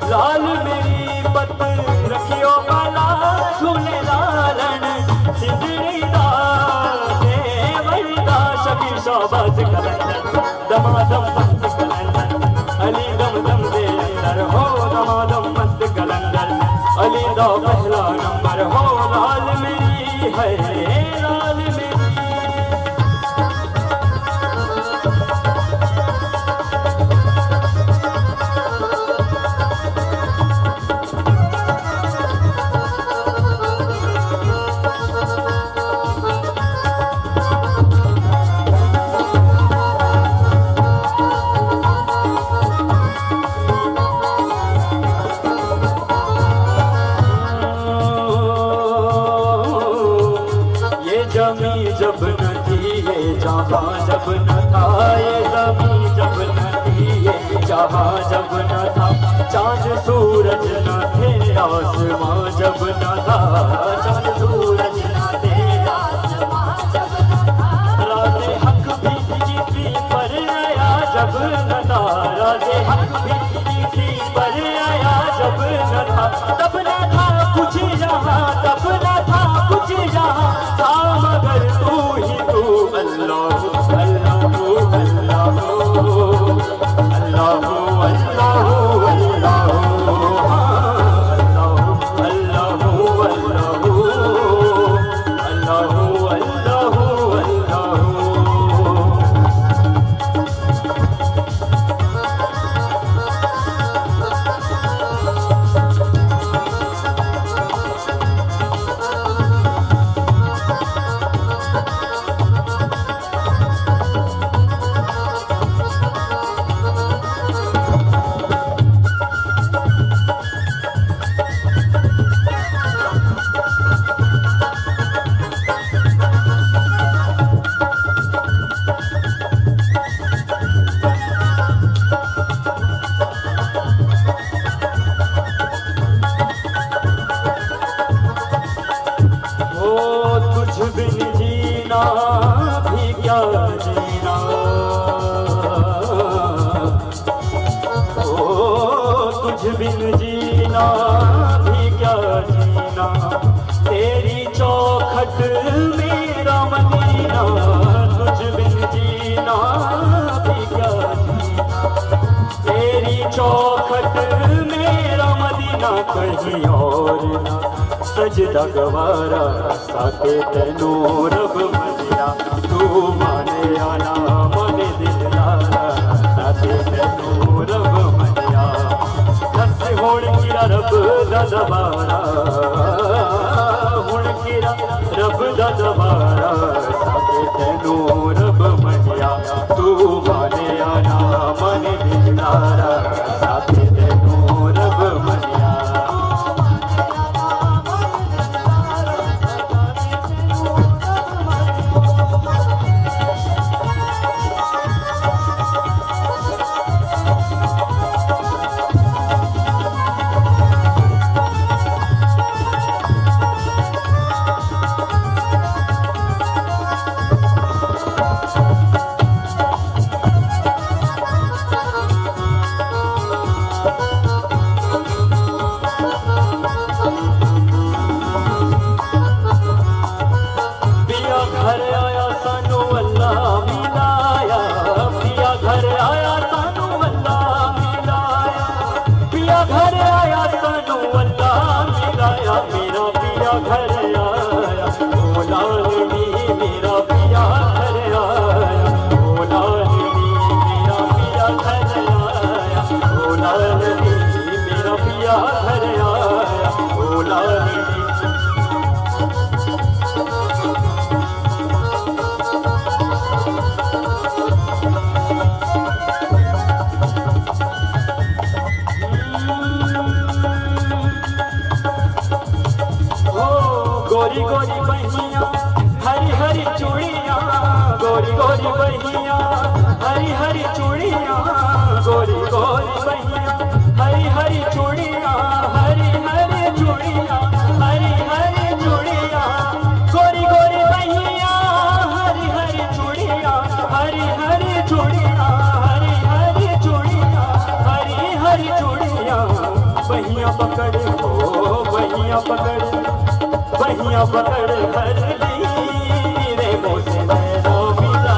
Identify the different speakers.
Speaker 1: लाल मेरी पत रखियो बाला झूले मस्त कलंदर दमादम मस्त कलंदर अली दम दम दे अंदर हो दमादम मस्त कलंदर अली दा पहला नंबर हो लाल मेरी है लाल मेरी जब न थी ये जहाँ जब न था ये ज़मीं जब न थी ये जहाँ जब न था चाँद सूरज न थे आसमां जब न था चाँद सूरज न थे आसमां जब न था राज़े हक भी किसी पर आया जब न था राज़े हक भी किसी पर आया जब न था तब न था कुछ यहाँ तब न था कुछ यहाँ था मगर तू ही तू अल्लाह अल्लाह अल्लाह अल्लाह अल्लाह कहीं और ना सजदा गवारा साथे तेनू रब मनिया तू माने आना मने दिलारा साथे तेनू रब मनिया दस हुण किरा रब दा दवारा हुण किरा रब दा दवारा साथे तेनू रब मनिया तू माने आना मने दिलारा साथे तेनू रब मनिया गोरी गोरी बहिया हरी हरी चूड़ियाँ गोरी गोरी बहिया हरी हरी चूड़ियाँ गोरी गोरी बहिया हरी हरी चूड़ियाँ हरी हरी चूड़ियाँ हरी हरी चूड़ियाँ गोरी गोरी बहिया हरी हरी चूड़ियाँ हरी हरी चूड़ियाँ हरी हरी चूड़ियाँ हरी हरी चूड़ियाँ बहिया पकड़ हो बहिया पकड़ बहिया पकड़ हर ली रे मोसे नैनो मिला